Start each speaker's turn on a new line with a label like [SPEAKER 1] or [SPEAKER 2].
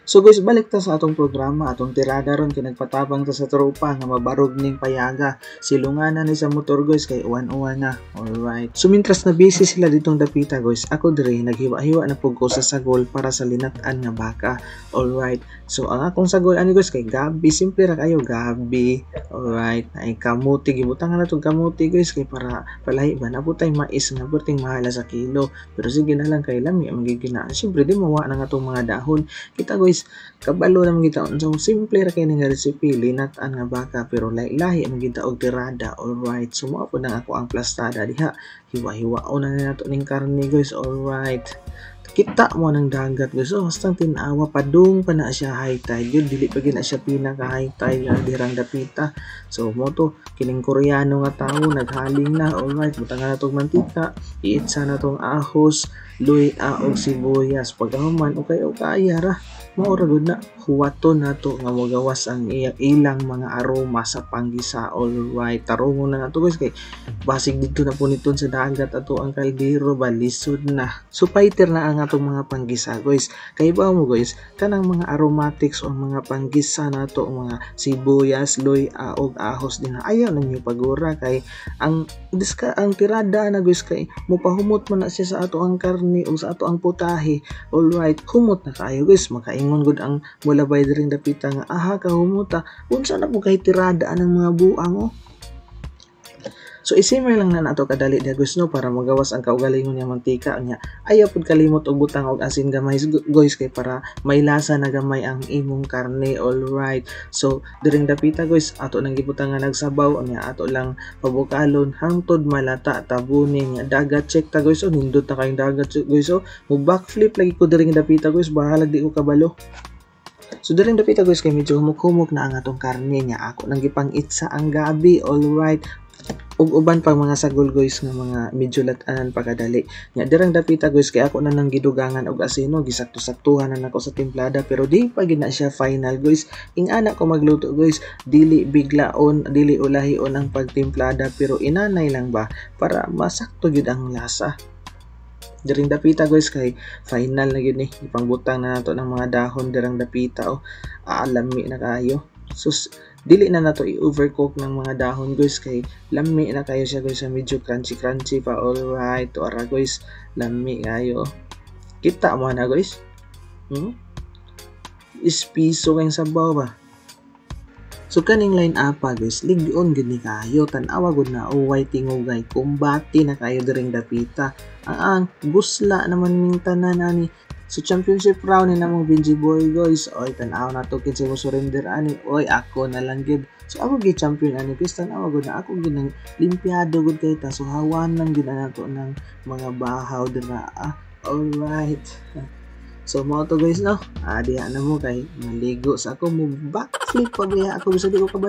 [SPEAKER 1] So guys, balik ta sa atong programa, atong tirada ron kay nagpatabang ta sa tropa nga mabarog ning payaga. Silunganan ni sa motor guys kay uwan-uwan na. Alright. So mintras na busy sila ditong dapita guys, ako dire naghiwa-hiwa na pug ko sa sagol para sa linat-an nga baka. Alright. So ang akong sagol ani guys kay gabi, simple ra kayo gabi. Alright. Ay kamuti gibutangan na tong kamuti guys kay para palahi ba na putay mais nga perting mahala sa kilo. Pero sige na lang kay lami ang gigina. Siyempre di mawa na nga tong mga dahon. Kita guys, kabalo naman kita so simple ra kay nga recipe linat-an nga baka pero lahi-lahi ang kita og tirada. Alright, so mao po na ako ang plastada diha, hiwa-hiwaon na nato ning karne guys. Alright, kita mo ng dagat guys. So hastang tinawa padung pa na siya high tide yun, dili pa gina siya pinaka high tide nga dirang dapita. So mo to kining Koreano nga tawo naghaling na. Alright, butangan na tong mantika, iitsa na tong ahos, luy og sibuyas. Pagkahuman okay ra maura gud na huwaton nato nga magawas ang ilang mga aroma sa panggisa. Alright, tarungon na nato guys kay basig dito na puniton sa dagat ato ang kaldero balisod na. So paiter na ang atong mga panggisa guys. Kay ba mo guys, kanang mga aromatics o mga panggisa nato mga sibuyas, luy og ahos din ayaw na niyo pagura kay ang tirada na guys kay mupahumot man na siya sa ato ang karne o sa ato ang putahe. Alright, humot na kayo guys, makaingon gud ang mula bay diring dapita nga aha ka humuta unsa na po kay tirada ang mga buang oh. So isimmer lang na nato kadali dia guys no para magawas ang kaugalingon nga mantika nya. Ayaw pud kalimot og butang og asin gamay guys kay para may lasa na gamay ang imong karne. Alright. So diring dapita guys ato nang gibutang nga nagsabaw nya ato lang pabukalon hangtod malata tabunin nga dagat check ta guys. So nindot ta kayong dagat guys. So mo backflip lagi ko diring dapita guys, bahala di ko kabalo. So diring dapita guys kay medyo humok-humok na ang atong karne nya ako nang gipang-itsa ang gabi. Alright, ug uban pang mga sagol guys nga mga medyo lat-anan pagkadali nya dirang dapita guys kay ako na nang gidugangan og asino gisakto-saktuhan na nako sa timplada pero di pa gid na siya final guys. Ing ana ko magluto guys, dili biglaon dili ulahion ang pagtimplada pero inanay lang ba para masakto gid ang lasa. Diring dapita guys kay final na gyud ni ipangbutang na nato ng mga dahon dirang dapita o alami na kayo. So dili na nato i-overcook ng mga dahon guys kay lami na kayo siya guys, medyo crunchy pa. Alright, to ara guys lami kayo kita mo na guys ispiso kayong sabaw ba. So kaning line up guys ligon gid ni kayo tan-awa gud na uway tingugay kumbati na kayo diring dapita ang busla naman ning tanan ani. So championship round ni namong Benji Boy guys. Oy tan-aw na to kinsa mo surrender ani. Oy ako na lang gid. So ako gi champion ani guys, tan-aw gud na ako gid nang limpyado gud kay ta. So hawan lang gid nato ng mga bahaw dira. Alright. So mo to guys no. Diha na mo kay maligo sa ako mo backflip pag ako bisa di ko kabalo.